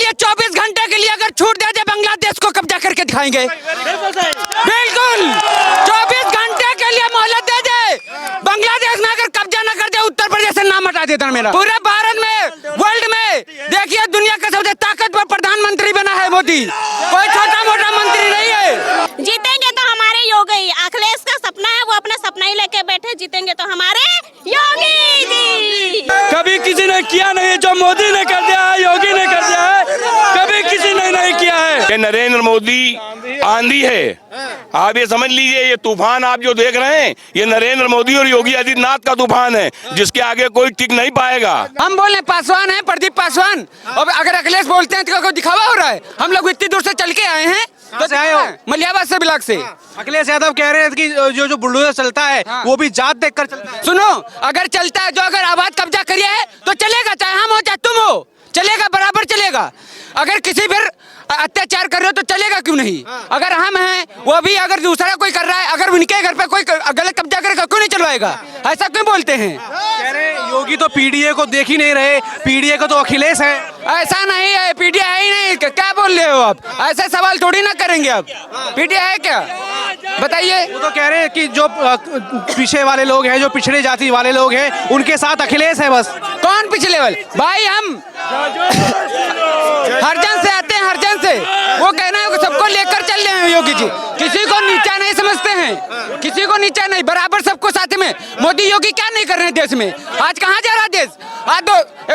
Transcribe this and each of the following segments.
लिए 24 घंटे के लिए अगर छूट दे दे बांग्लादेश को कब्जा करके दिखाएंगे। बिल्कुल 24 घंटे के लिए मोहलत दे दे, बांग्लादेश में अगर कब्जा न कर दे उत्तर प्रदेश से नाम हटा देता मेरा। पूरे भारत में, वर्ल्ड में देखिए दुनिया का सबसे ताकतवर प्रधानमंत्री बना है मोदी, कोई छोटा मोटा मंत्री नहीं है। जीतेंगे तो हमारे योगी, अखिलेश का सपना है वो अपना सपना ही लेके बैठे, जीतेंगे तो हमारे योगी जी। कभी किसी ने किया नहीं जो मोदी ने कर दिया है, योगी ने कर दिया है, कभी किसी ने नहीं किया है। ये नरेंद्र मोदी आंधी है, आप ये समझ लीजिए। ये तूफान आप जो देख रहे हैं ये नरेंद्र मोदी और योगी आदित्यनाथ का तूफान है, जिसके आगे कोई टिक नहीं पाएगा। हम बोले पासवान है, प्रदीप पासवान, और अगर अखिलेश बोलते हैं तो कोई दिखावा हो रहा है। हम लोग इतनी दूर से चल के आए हैं, तो आए हो मलियाबाद से, ब्लॉक से। अखिलेश यादव कह रहे हैं कि जो बुलडोजर चलता है वो भी जात देखकर चलता है। सुनो, अगर चलता है, जो अगर आबाद कब्जा करिए है तो चलेगा, चाहे हम हो चाहे तुम हो, चलेगा, बराबर चलेगा। अगर किसी पर अत्याचार कर रहे हो तो चलेगा क्यों नहीं? अगर हम हैं, वो भी अगर दूसरा कोई कर रहा है, अगर उनके घर पे कोई गलत कब्जा करेगा क्यों नहीं चलवाएगा? ऐसा क्यों बोलते हैं? कह रहे योगी तो पीडीए को देख ही नहीं रहे, पीडीए को तो अखिलेश है। ऐसा नहीं है, पीडीए है ही नहीं। क्या बोल रहे हो आप? ऐसे सवाल थोड़ी ना करेंगे आप। पीडीए है क्या, बताइए? वो तो कह रहे हैं कि जो पीछे वाले लोग हैं, जो पिछड़े जाति वाले लोग हैं, उनके साथ अखिलेश है बस। कौन पिछले वाले? भाई हम हरजन से आते हैं, हरजन से। वो कहना है कि सबको लेकर चल रहे हैं योगी जी, किसी को नीचा नहीं समझते हैं, किसी को नीचा नहीं, बराबर सबको साथ में। मोदी योगी क्या नहीं कर रहे हैं देश में? आज कहाँ जा रहा है देश? आज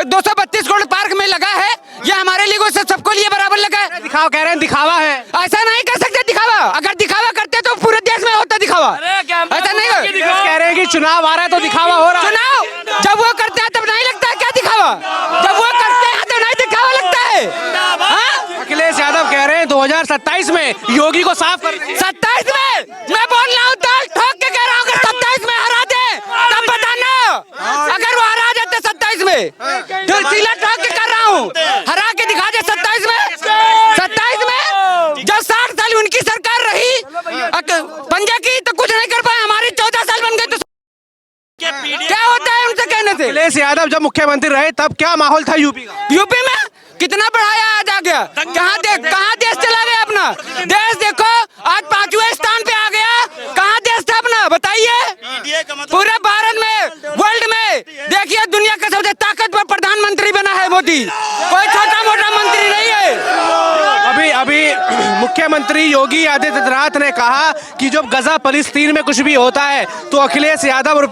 232 करोड़ पार्क में लगा है, ये हमारे लिए सबको लिए बराबर लगा है। दिखावा कह रहे हैं, दिखावा है। ऐसा नहीं कर सकते दिखावा। अगर दिखावा करते तो पूरे देश में होता दिखावा। ऐसा नहीं कह रहे हैं कि चुनाव आ रहा है तो दिखावा हो रहा है। चुनाव जब वो करते हैं तब नहीं लगता है क्या दिखावा? जब वो करते हैं तो नहीं दिखावा लगता है। अखिलेश यादव कह रहे हैं 2027 में योगी को साफ कर। 27 में मैं बोल रहा हूँ, दाल ठोक के कह रहा हूँ, अगर 27 में हरा दे तब बताना। अगर वो हरा जाते 27 में, तो सीला ठोक के कर रहा हूँ, हरा के दिखा दे 27 में। 27 में जब 60 साल उनकी सरकार रही पंजा की तो कुछ नहीं कर पाए, हमारी 14 साल बन गए तो क्या होता है उनसे कहने से? अखिलेश यादव जब मुख्यमंत्री रहे तब क्या माहौल था यूपी का? यूपी में कितना बढ़ाया, आज आ गया। कहाँ देश चला गया अपना? देश देखो आज 5वें स्थान पे आ गया। कहाँ देश था अपना, बताइए? पूरे भारत में, वर्ल्ड में देखिए दुनिया का सबसे ताकतवर प्रधानमंत्री बना है मोदी, कोई छोटा मोटा मंत्री नहीं है। अभी मुख्यमंत्री योगी आदित्यनाथ ने कहा कि जब गजा फलस्तीन में कुछ भी होता है तो अखिलेश यादव और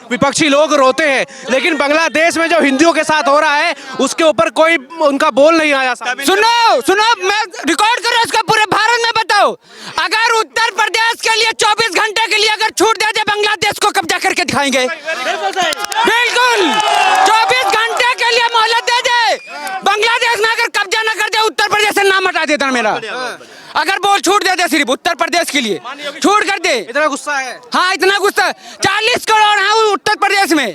विपक्षी लोग रोते हैं, लेकिन बांग्लादेश में जो हिंदुओं के साथ हो रहा है उसके ऊपर कोई उनका बोल नहीं आया। सुनो, मैं रिकॉर्ड करो इसका, पूरे भारत में बताओ। अगर उत्तर प्रदेश के लिए 24 घंटे के लिए अगर छूट दे दे बांग्लादेश को कब्जा करके दिखाएंगे। बिल्कुल 24 घंटे के लिए मोहलत दे दे, बांग्लादेश में अगर कब्जा न कर दे उत्तर प्रदेश से नाम हटा देता मेरा। अगर बोल छूट दे दे सिर्फ उत्तर प्रदेश के लिए, छूट कर दे। इतना गुस्सा है? हाँ, इतना गुस्सा। 40 करोड़ है उत्तर प्रदेश में,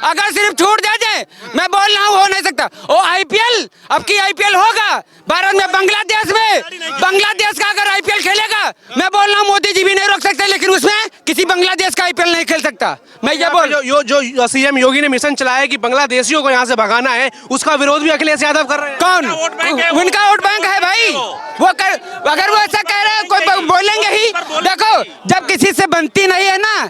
अगर सिर्फ छूट दे दे, मैं बोल रहा हूँ हो नहीं सकता। ओ आईपीएल, अब की आईपीएल होगा भारत में, बांग्लादेश का अगर आईपीएल खेलेगा, मैं बोल रहा हूँ मोदी जी भी नहीं रोक सकते, लेकिन उसमें किसी बांग्लादेश का आईपीएल नहीं खेल सकता। मैं ये बोल जो सीएम योगी ने मिशन चलाया है कि बांग्लादेशियों को यहाँ से भगाना है, उसका विरोध भी अखिलेश यादव कर रहे हैं। कौन? उनका वोट बैंक है भाई। वो अगर वो ऐसा कह रहे हैं कोई बोलेंगे ही। देखो जब किसी से बनती नहीं है ना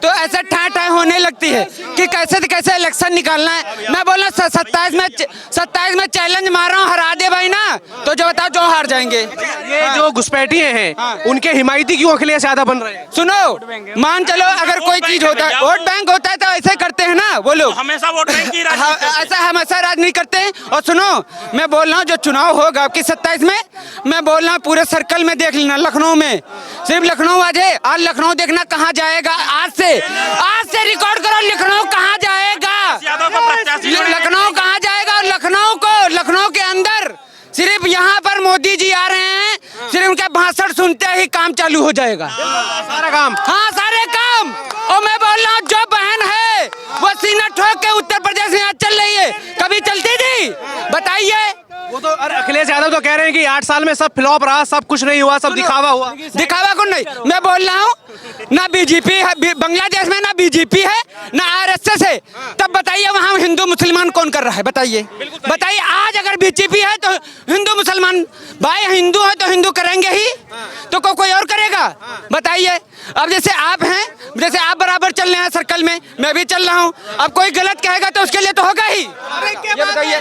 तो ऐसे ठाठ होने लगती है कि कैसे इलेक्शन निकालना है। मैं बोल रहा 27 में चैलेंज मार रहा हूँ, हरा दे भाई ना, तो जो बताओ जो हार जाएंगे। ये जो घुसपैठिए हैं उनके हिमायती क्यों अखिलेश यादव बन रहे हैं? सुनो, मान चलो अगर कोई चीज होता है, वोट बैंक होता है तो ऐसे करते हैं ना वो लोग, हमेशा वोट बैंक की ऐसा हमेशा राजनीति करते हैं। और सुनो, मैं बोल रहा हूँ जो चुनाव होगा आपकी 27 में, मैं बोल रहा हूँ पूरे सर्कल में देख लेना, लखनऊ में सिर्फ लखनऊ आज लखनऊ देखना कहाँ जाएगा। आज से रिकॉर्ड करो, लखनऊ कहाँ जाएगा, लखनऊ कहाँ जाएगा। और लखनऊ के अंदर सिर्फ यहाँ पर मोदी जी आ रहे हैं, सिर्फ उनका भाषण सुनते ही काम चालू हो जाएगा, सारा काम। हाँ सारे काम। और मैं बोल रहा हूँ जो बहन है वो सीना ठोक के उत्तर प्रदेश में आज चल रही है, कभी चलती थी बताइए? वो तो अखिलेश यादव तो कह रहे हैं कि 8 साल में सब फ्लॉप रहा, सब कुछ नहीं हुआ, सब दिखावा हुआ। दिखावा कौन नहीं? मैं बोल रहा हूँ ना बीजेपी है बांग्लादेश में, ना बीजेपी है ना आरएसएस है, तब बताइए वहाँ हिंदू मुसलमान कौन कर रहा है? बताइए। आज अगर बीजेपी है तो हिंदू भाई हिंदू है तो हिंदू करेंगे ही, तो कोई और करेगा? बताइए। अब जैसे आप हैं, जैसे आप बराबर चल रहे हैं सर्कल में, मैं भी चल रहा हूँ। अब कोई गलत कहेगा तो उसके लिए तो होगा ही। ये बताइए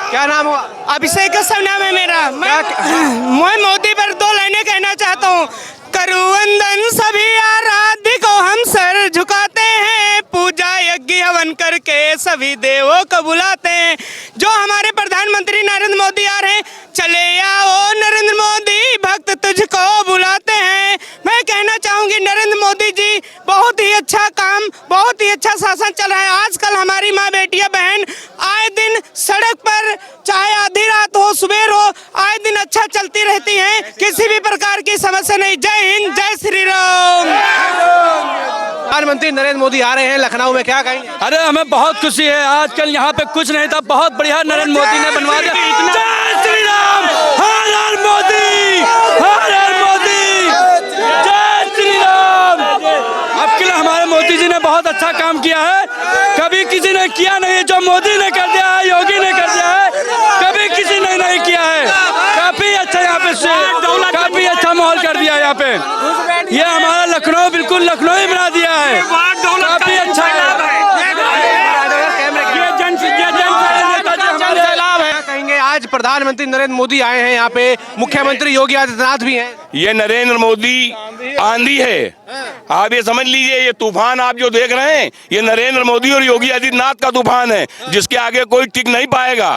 क्या नाम हुआ? अभिषेक सब नाम है मेरा। मैं मोदी पर 2 लाइनें कहना चाहता हूँ। करूँ वंदन सभी आराध्य को हम सर झुकाते हैं, पूजा यज्ञ हवन करके सभी देवों को बुलाते हैं। जो हमारे प्रधानमंत्री नरेंद्र मोदी आ रहे हैं, चले आओ नरेंद्र मोदी भक्त तुझको बुलाते हैं। मैं कहना चाहूंगी नरेंद्र मोदी जी बहुत ही अच्छा काम, बहुत ही अच्छा शासन चल रहा है। आजकल हमारी माँ बेटियां बहन आए दिन सड़क पर, चाहे आधी रात हो सुबह हो, आए दिन अच्छा चलती रहती हैं, किसी भी प्रकार की समस्या नहीं। जय हिंद, जय श्री राम। प्रधानमंत्री नरेंद्र मोदी आ रहे हैं लखनऊ में, क्या कहेंगे? अरे हमें बहुत खुशी है। आजकल यहाँ पे कुछ नहीं था, बहुत बढ़िया नरेंद्र मोदी ने बनवा दिया। जय श्री राम, हर हर मोदी, हर हर मोदी, जय श्री राम। अब के लिए हमारे मोदी जी ने बहुत अच्छा काम किया है, कभी किसी ने किया नहीं जो मोदी ने कर दिया है, योगी ने कर दिया है, कभी किसी ने नहीं किया है। काफी अच्छा यहाँ पे काफी अच्छा माहौल कर दिया यहाँ पे। ये हमारा लखनऊ बिल्कुल लखनऊ ही बना दिया है, काफी अच्छा है। कहेंगे आज प्रधानमंत्री नरेंद्र मोदी आए हैं यहाँ पे, मुख्यमंत्री योगी आदित्यनाथ भी हैं। ये नरेंद्र मोदी आंधी है। आप ये समझ लीजिए, ये तूफान आप जो देख रहे हैं, ये नरेंद्र मोदी और योगी आदित्यनाथ का तूफान है, जिसके आगे कोई टिक नहीं पाएगा।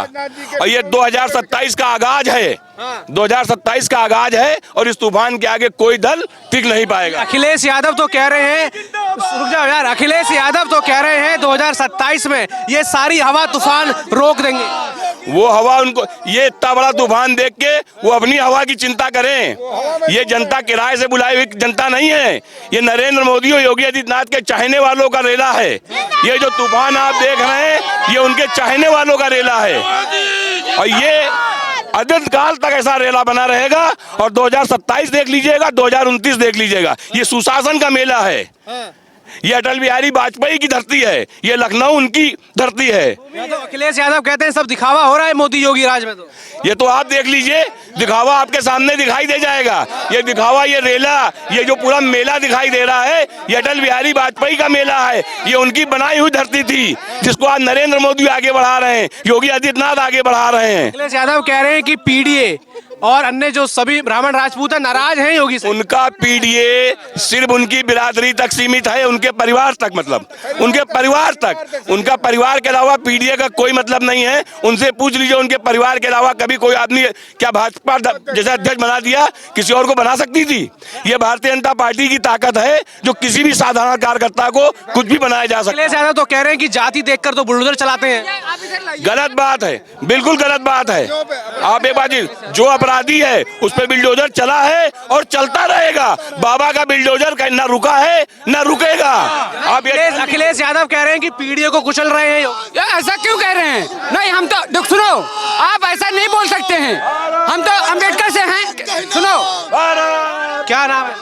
और ये 2027 का आगाज है, 2027 का आगाज है, और इस तूफान के आगे कोई दल टिक नहीं पाएगा। अखिलेश यादव तो कह रहे हैं, रुक जाओ यार, अखिलेश यादव तो कह रहे हैं 2027 में ये सारी हवा तूफान रोक देंगे। वो हवा उनको, ये इतना बड़ा तूफान देख के वो अपनी हवा की चिंता करें। ये जनता किराए से बुलाई हुई जनता नहीं है, ये नरेंद्र मोदी और योगी आदित्यनाथ के चाहने वालों का रेला है। ये जो तूफान आप देख रहे हैं, ये उनके चाहने वालों का रेला है, और ये अनंत काल तक ऐसा रेला बना रहेगा। और 2027 देख लीजिएगा, 2029 देख लीजिएगा, ये सुशासन का मेला है। ये अटल बिहारी वाजपेयी की धरती है, ये लखनऊ उनकी धरती है। तो अखिलेश यादव कहते हैं सब दिखावा हो रहा है मोदी योगी राज में। तो ये तो आप देख लीजिए, दिखावा आपके सामने दिखाई दे जाएगा। ये दिखावा, ये रेला, ये जो पूरा मेला दिखाई दे रहा है, ये अटल बिहारी वाजपेयी का मेला है। ये उनकी बनाई हुई धरती थी, जिसको आज नरेंद्र मोदी आगे बढ़ा रहे हैं, योगी आदित्यनाथ आगे बढ़ा रहे हैं। अखिलेश यादव कह रहे हैं कि पीडीए और अन्य जो सभी ब्राह्मण राजपूत है नाराज हैं योगी से। उनका पीडीए सिर्फ उनकी बिरादरी तक सीमित है, उनके परिवार तक, मतलब उनके परिवार तक। उनका परिवार के अलावा पीडीए का कोई मतलब नहीं है। उनसे पूछ लीजिए, उनके परिवार के अलावा कभी कोई आदमी क्या भाजपा जैसा अध्यक्ष बना दिया, किसी और को बना सकती थी? ये भारतीय जनता पार्टी की ताकत है, जो किसी भी साधारण कार्यकर्ता को कुछ भी बनाया जा सकता है। अखिलेश यादव तो कह रहे हैं कि जाति देखकर तो बुलडोजर चलाते हैं। गलत बात है, बिल्कुल गलत बात है। आप एक बात, जो अपराधी है उस पर बिल्डोजर चला है और चलता रहेगा। बाबा का बिल्डोजर न रुका है न रुकेगा। आप अखिलेश यादव कह रहे हैं कि पीडीए को कुचल रहे हैं। ऐसा क्यों कह रहे हैं? नहीं, हम तो सुनो, आप ऐसा नहीं बोल सकते हैं। हम तो अम्बेडकर से हैं। सुनो, क्या नाम है?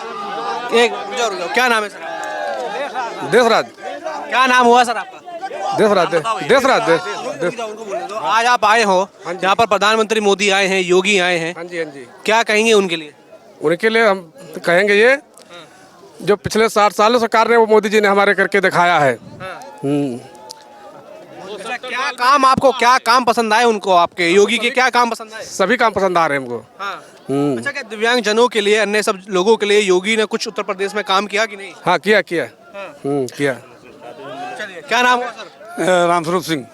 एक क्या नाम है सर? देशराज। क्या नाम हुआ सर आपका? देशराज। आज आप आए हो यहाँ पर, प्रधानमंत्री मोदी आए हैं, योगी आए हैं। हाँ जी, हाँ जी। क्या कहेंगे उनके लिए? उनके लिए हम कहेंगे ये जो पिछले 60 सालों सरकार ने वो मोदी जी ने हमारे करके दिखाया है। अच्छा, क्या काम आपको, क्या काम पसंद आए उनको? आपके योगी के क्या काम पसंद आए? सभी काम पसंद आ रहे हैं हमको। अच्छा, क्या दिव्यांग जनों के लिए, अन्य सब लोगों के लिए योगी ने कुछ उत्तर प्रदेश में काम किया कि नहीं? हाँ, किया। किया। क्या नाम हुआ सर? रामस्वरूप सिंह।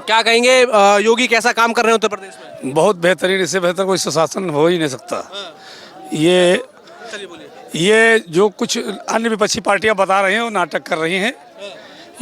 क्या कहेंगे योगी कैसा काम कर रहे हैं उत्तर प्रदेश में? बहुत बेहतरीन, इससे बेहतर कोई शासन हो ही नहीं सकता। ये जो कुछ अन्य विपक्षी पार्टियां बता रही हैं, वो नाटक कर रही हैं।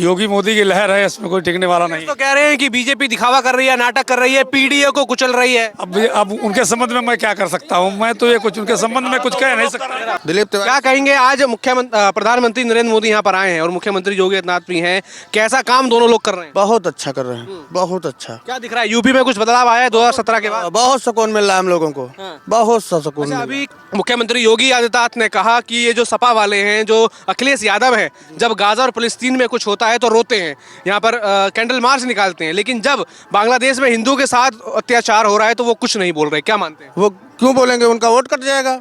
योगी मोदी की लहर है, इसमें कोई टिकने वाला नहीं। तो कह रहे हैं कि बीजेपी दिखावा कर रही है, नाटक कर रही है, पीडीए को कुचल रही है। अब उनके संबंध में मैं क्या कर सकता हूं? मैं तो ये कुछ उनके संबंध में कुछ कह नहीं सकता। दिलीप, क्या कहेंगे? आज प्रधानमंत्री नरेंद्र मोदी यहाँ पर आए हैं और मुख्यमंत्री योगी आदित्यनाथ भी हैं। कैसा काम दोनों लोग कर रहे हैं? बहुत अच्छा कर रहे हैं, बहुत अच्छा। क्या दिख रहा है? यूपी में कुछ बदलाव आया है 2017 के बाद? बहुत सुकून मिल रहा है हम लोगों को, बहुत सा सुकून। अभी मुख्यमंत्री योगी आदित्यनाथ ने कहा कि ये जो सपा वाले हैं, जो अखिलेश यादव हैं, जब गाजा और फिलिस्तीन में कुछ होता है तो रोते हैं, यहाँ पर कैंडल मार्च निकालते हैं, लेकिन जब बांग्लादेश में हिंदुओं के साथ अत्याचार हो रहा है तो वो कुछ नहीं बोल रहे, क्या मानते हैं? वो क्यों बोलेंगे? उनका वोट कट जाएगा।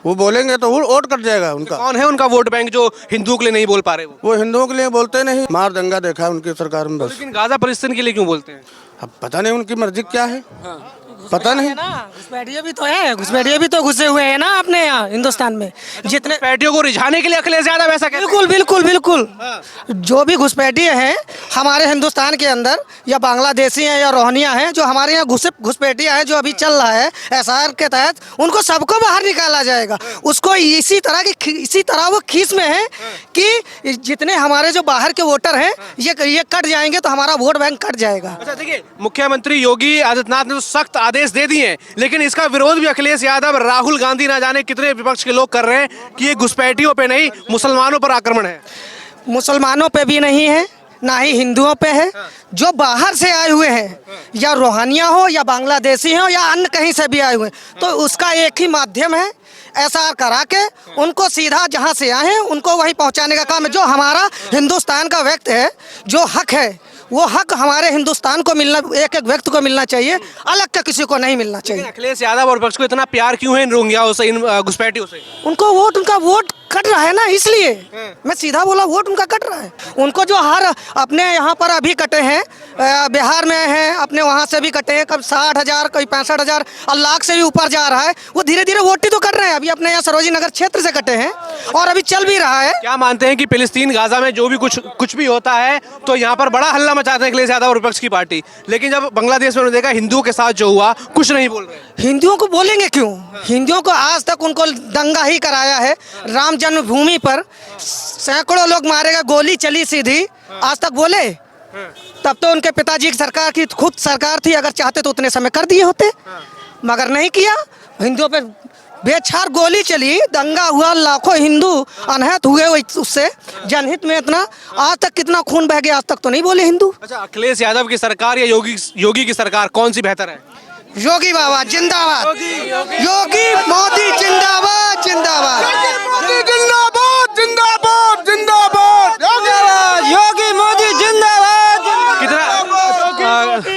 वो बोलेंगे तो वोट कट जाएगा उनका। कौन है उनका वोट बैंक जो हिंदुओं के लिए नहीं बोल पा रहे? वो हिंदुओं के लिए बोलते नहीं, मार दंगा देखा है उनकी सरकार में बस। लेकिन गाजा फलस्तीन के लिए क्यों बोलते हैं? अब पता नहीं उनकी मर्जी क्या है, पता नहीं। घुसपैठिए भी तो है, घुसपैठिए भी तो घुसे हुए हैं ना अपने यहाँ हिंदुस्तान में। जितने घुसपैठियों को रिझाने के लिए अखिलेश यादव ऐसा कहते हैं? बिल्कुल बिल्कुल बिल्कुल, जो भी घुसपैठिए हैं हमारे हिंदुस्तान के अंदर, या बांग्लादेशी हैं या रोहनिया हैं, जो हमारे यहाँ घुसपैठिया है जो अभी चल रहा है एसआर के तहत, उनको सबको बाहर निकाला जाएगा। उसको इसी तरह वो खीस में है कि जितने हमारे जो बाहर के वोटर हैं ये कट जाएंगे तो हमारा वोट बैंक कट जाएगा। अच्छा देखिए, मुख्यमंत्री योगी आदित्यनाथ ने तो सख्त आदेश दे दिए हैं, लेकिन इसका विरोध भी अखिलेश यादव, राहुल गांधी, ना जाने कितने विपक्ष के लोग कर रहे हैं कि ये घुसपैठियों पे नहीं मुसलमानों पर आक्रमण है। मुसलमानों पे भी नहीं है, ना ही हिंदुओं पे है। जो बाहर से आए हुए हैं, या रोहानिया हो या बांग्लादेशी हो या अन्य कहीं से भी आए हुए हैं, तो उसका एक ही माध्यम है, एसआर करा के उनको सीधा जहां से आए हैं उनको वहीं पहुंचाने का काम है। जो हमारा हिंदुस्तान का व्यक्ति है, जो हक है, वो हक हमारे हिंदुस्तान को मिलना, एक एक व्यक्ति को मिलना चाहिए, अलग का किसी को नहीं मिलना चाहिए। अखिलेश यादव और विपक्ष को इतना प्यार क्यों है इन रोहिंग्याओं से, इन घुसपैठियों से? उनका वोट कट रहा है ना, इसलिए मैं सीधा बोला, वोट उनका कट रहा है। उनको जो हार अपने यहाँ पर अभी कटे हैं, बिहार में हैं, अपने वहाँ से भी कटे हैं, कब 60,000 कभी 65,000 और लाख से भी ऊपर जा रहा है, वो धीरे धीरे वोट ही तो कर रहे हैं। अभी अपने यहाँ सरोजी नगर क्षेत्र से कटे हैं और अभी चल भी रहा है। क्या मानते हैं कि फिलिस्तीन गाजा में जो भी कुछ भी होता है तो यहाँ पर बड़ा हल्ला मचाते हैं अखिलेश यादव और विपक्ष की पार्टी, लेकिन जब बांग्लादेश में उन्होंने देखा हिंदुओं के साथ जो हुआ, कुछ नहीं बोल रहे? हिंदुओं को बोलेंगे क्यों? हिंदुओं को आज तक उनको दंगा ही कराया है। राम जन्मभूमि पर सैकड़ों लोग मारे गए, गोली चली सीधी, आज तक बोले? तब तो उनके पिताजी की सरकार की खुद सरकार थी, अगर चाहते तो उतने समय कर दिए होते, मगर नहीं किया। हिंदुओं पे बेछार गोली चली, दंगा हुआ, लाखों हिंदू अनहत हुए उससे, जनहित में इतना, आज तक कितना खून बह गया, आज तक तो नहीं बोले हिंदू। अच्छा, अखिलेश यादव की सरकार या योगी की सरकार कौन सी बेहतर है? योगी बाबा जिंदाबाद, योगी मोदी जिंदाबाद जिंदाबाद, जिंदाबाद जिंदाबाद जिंदाबाद, योगी मोदी जिंदाबाद। कितना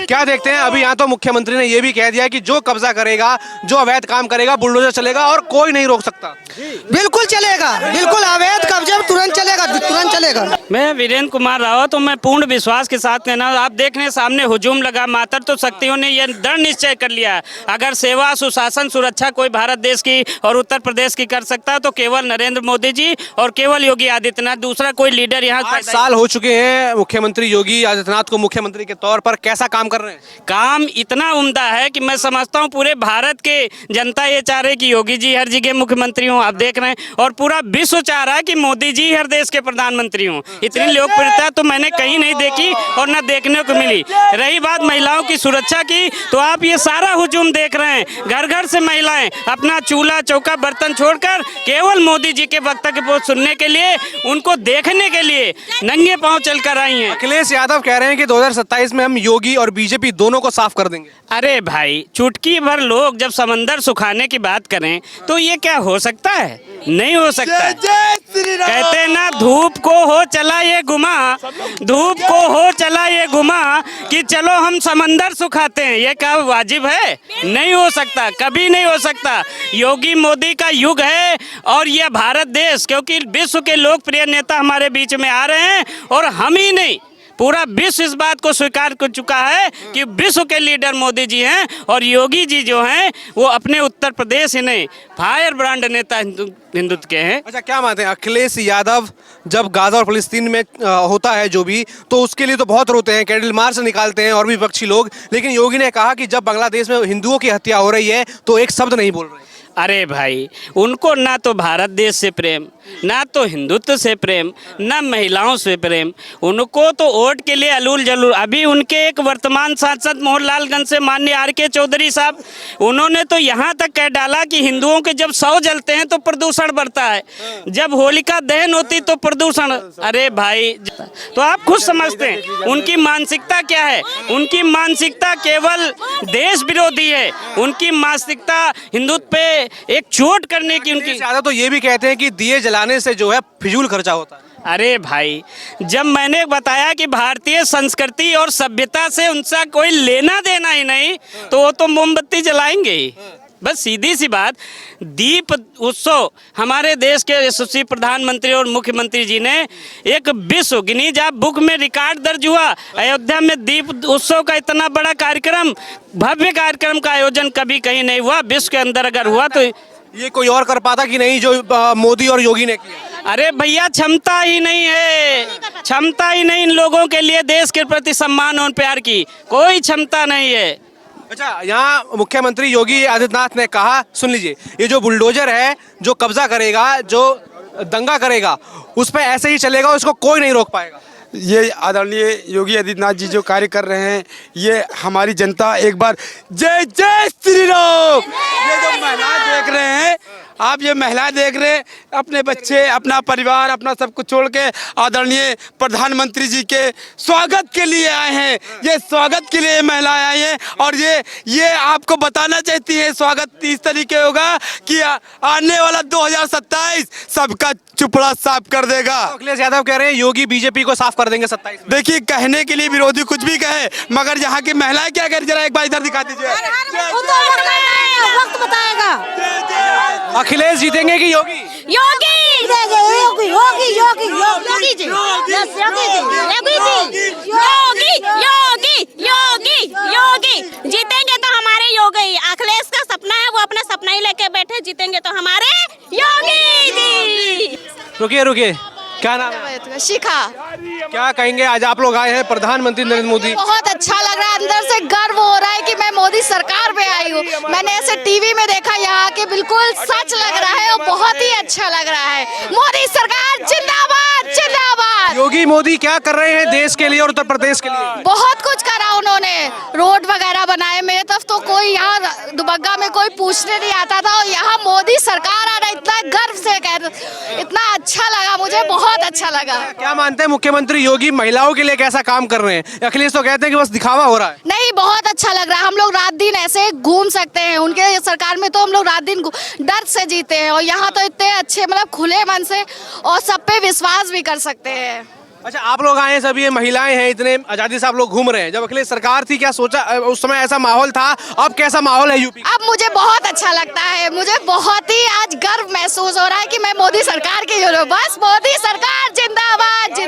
क्या देखते हैं? अभी यहाँ तो मुख्यमंत्री ने ये भी कह दिया कि जो कब्जा करेगा, जो अवैध काम करेगा, बुलडोजर चलेगा और कोई नहीं रोक सकता। बिल्कुल चलेगा, बिल्कुल अवैध कब्जा तुरंत चलेगा, तुरंत चलेगा। मैं वीरेंद्र कुमार रावत, तो मैं पूर्ण विश्वास के साथ कहना, आप देख रहे हैं सामने हुजूम लगा, मातृत्व शक्तियों ने यह दृढ़ निश्चय कर लिया है, अगर सेवा, सुशासन, सुरक्षा कोई भारत देश की और उत्तर प्रदेश की कर सकता है तो केवल नरेंद्र मोदी जी और केवल योगी आदित्यनाथ, दूसरा कोई लीडर यहाँ। 8 साल हो चुके हैं मुख्यमंत्री योगी आदित्यनाथ को मुख्यमंत्री के तौर पर, कैसा काम कर रहे हैं? काम इतना उम्दा है कि मैं समझता हूँ पूरे भारत के जनता ये चाह रही कि योगी जी हर जगह मुख्यमंत्री हों, आप देख रहे हैं, और पूरा विश्व चाह रहा है कि मोदी जी हर देश के प्रधानमंत्री हों। इतनी लोकप्रियता तो मैंने कहीं नहीं देखी और न देखने को मिली। रही बात महिलाओं की सुरक्षा की, तो आप ये सारा हुजूम देख रहे हैं, घर घर से महिलाएं अपना चूल्हा चौका बर्तन छोड़कर केवल मोदी जी के वक्तव्य को सुनने के लिए, उनको देखने के लिए नंगे पांव चलकर आई हैं। अखिलेश यादव कह रहे हैं कि 2027 में हम योगी और बीजेपी दोनों को साफ कर देंगे। अरे भाई, चुटकी भर लोग जब समंदर सुखाने की बात करें तो ये क्या हो सकता है? नहीं हो सकता। कहते हैं ना, धूप को हो चला ये गुमा, धूप को हो चला ये गुमा कि चलो हम समंदर सुखाते हैं, ये क्या वाजिब है? नहीं हो सकता, कभी नहीं हो सकता। योगी मोदी का युग है और यह भारत देश, क्योंकि विश्व के लोकप्रिय नेता हमारे बीच में आ रहे हैं और हम ही नहीं, पूरा विश्व इस बात को स्वीकार कर चुका है कि विश्व के लीडर मोदी जी हैं और योगी जी जो हैं वो अपने उत्तर प्रदेश ही नहीं, फायर ब्रांड नेता हिंदुत्व के हैं। अच्छा, क्या मानते हैं अखिलेश यादव जब गाजा और फिलिस्तीन में होता है जो भी, तो उसके लिए तो बहुत रोते हैं, कैंडल मार्च निकालते हैं और भी विपक्षी लोग, लेकिन योगी ने कहा कि जब बांग्लादेश में हिंदुओं की हत्या हो रही है तो एक शब्द नहीं बोल रहे। अरे भाई, उनको ना तो भारत देश से प्रेम, ना तो हिंदुत्व से प्रेम, ना महिलाओं से प्रेम, उनको तो वोट के लिए अलूल जलूल। अभी उनके एक वर्तमान सांसद मोहनलालगंज से माननीय आर.के. चौधरी साहब, उन्होंने तो यहाँ तक कह डाला कि हिंदुओं के जब 100 जलते हैं तो प्रदूषण बढ़ता है, जब होलिका दहन होती तो प्रदूषण। अरे भाई, तो आप खुद समझते हैं उनकी मानसिकता क्या है। उनकी मानसिकता केवल देश विरोधी है, उनकी मानसिकता हिंदुत्व पे एक चोट करने की उनकी। ज्यादा तो ये भी कहते हैं कि दिए जलाने से जो है फिजूल खर्चा होता है। अरे भाई, जब मैंने बताया कि भारतीय संस्कृति और सभ्यता से उनका कोई लेना देना ही नहीं, तो वो तो मोमबत्ती जलाएंगे ही। बस सीधी सी बात। दीप उत्सव हमारे देश के यशस्वी प्रधानमंत्री और मुख्यमंत्री जी ने एक विश्व गिनीज बुक में रिकॉर्ड दर्ज हुआ। अयोध्या में दीप उत्सव का इतना बड़ा कार्यक्रम, भव्य कार्यक्रम का आयोजन कभी कहीं नहीं हुआ। विश्व के अंदर अगर हुआ तो ये कोई और कर पाता कि नहीं जो मोदी और योगी ने किया? अरे भैया, क्षमता ही नहीं है, क्षमता ही नहीं इन लोगों के लिए देश के प्रति सम्मान और प्यार की कोई क्षमता नहीं है। अच्छा, यहाँ मुख्यमंत्री योगी आदित्यनाथ ने कहा, सुन लीजिए, ये जो बुलडोजर है जो कब्जा करेगा, जो दंगा करेगा, उस पर ऐसे ही चलेगा, उसको कोई नहीं रोक पाएगा। ये आदरणीय योगी आदित्यनाथ जी जो कार्य कर रहे हैं, ये हमारी जनता एक बार जय जय श्री राम। ये जो महिलाएं देख रहे हैं आप, ये महिलाएं देख रहे हैं, अपने बच्चे, अपना परिवार, अपना सब कुछ छोड़ के आदरणीय प्रधानमंत्री जी के स्वागत के लिए आए हैं। ये स्वागत के लिए महिलाएं आई हैं और ये आपको बताना चाहती है स्वागत इस तरीके होगा कि आने वाला 2027 सबका चुपड़ा साफ कर देगा। अखिलेश यादव कह रहे हैं योगी बीजेपी को साफ कर देंगे 27 में। देखिए, कहने के लिए विरोधी कुछ भी कहे, मगर यहाँ की महिलाएं क्या कह रही, जरा एक बार इधर दिखा दीजिए। वक्त बताएगा। अखिलेश जीतेंगे कि योगी? योगी योगी योगी योगी योगी जी, यस योगी जी, योगी जी, योगी योगी योगी योगी जीतेंगे तो हमारे योगी। अखिलेश का सपना है, वो अपना सपना ही लेके बैठे, जीतेंगे तो हमारे योगी जी। रुकिए, क्या नाम है? शिखा। क्या कहेंगे, आज आप लोग आए हैं प्रधानमंत्री नरेंद्र मोदी? बहुत अच्छा लग रहा है, अंदर से गर्व हो रहा है कि मैं मोदी सरकार में आई हूँ। मैंने ऐसे टीवी में देखा, यहाँ के बिल्कुल सच लग रहा है और बहुत ही अच्छा लग रहा है। मोदी सरकार जिंदाबाद जिंदाबाद। योगी मोदी क्या कर रहे हैं देश के लिए और उत्तर प्रदेश के लिए? बहुत कुछ करा उन्होंने, रोड वगैरह बनाए। मेरे तरफ तो कोई यहाँ दुबग्गा में कोई पूछने नहीं आता था, और यहाँ मोदी सरकार आ रहा है, इतना गर्व से कह, इतना अच्छा लगा मुझे, बहुत अच्छा लगा। क्या मानते हैं मुख्यमंत्री योगी महिलाओं के लिए कैसा काम कर रहे हैं? अखिलेश तो कहते हैं कि बस दिखावा हो रहा है। नहीं, बहुत अच्छा लग रहा है। हम लोग रात दिन ऐसे घूम सकते हैं, उनके सरकार में तो हम लोग रात दिन डर से जीते हैं, और यहाँ तो इतने अच्छे, मतलब खुले मन से और सब पे विश्वास भी कर सकते हैं। अच्छा, आप लोग आए, सभी ये महिलाएं हैं, इतने आजादी से आप लोग घूम रहे हैं। जब अखिलेश सरकार थी, क्या सोचा उस समय ऐसा माहौल था? अब कैसा माहौल है यूपी? अब मुझे बहुत अच्छा लगता है, मुझे बहुत ही आज गर्व महसूस हो रहा है कि मैं मोदी सरकार की हूँ। बस मोदी सरकार जिंदाबाद।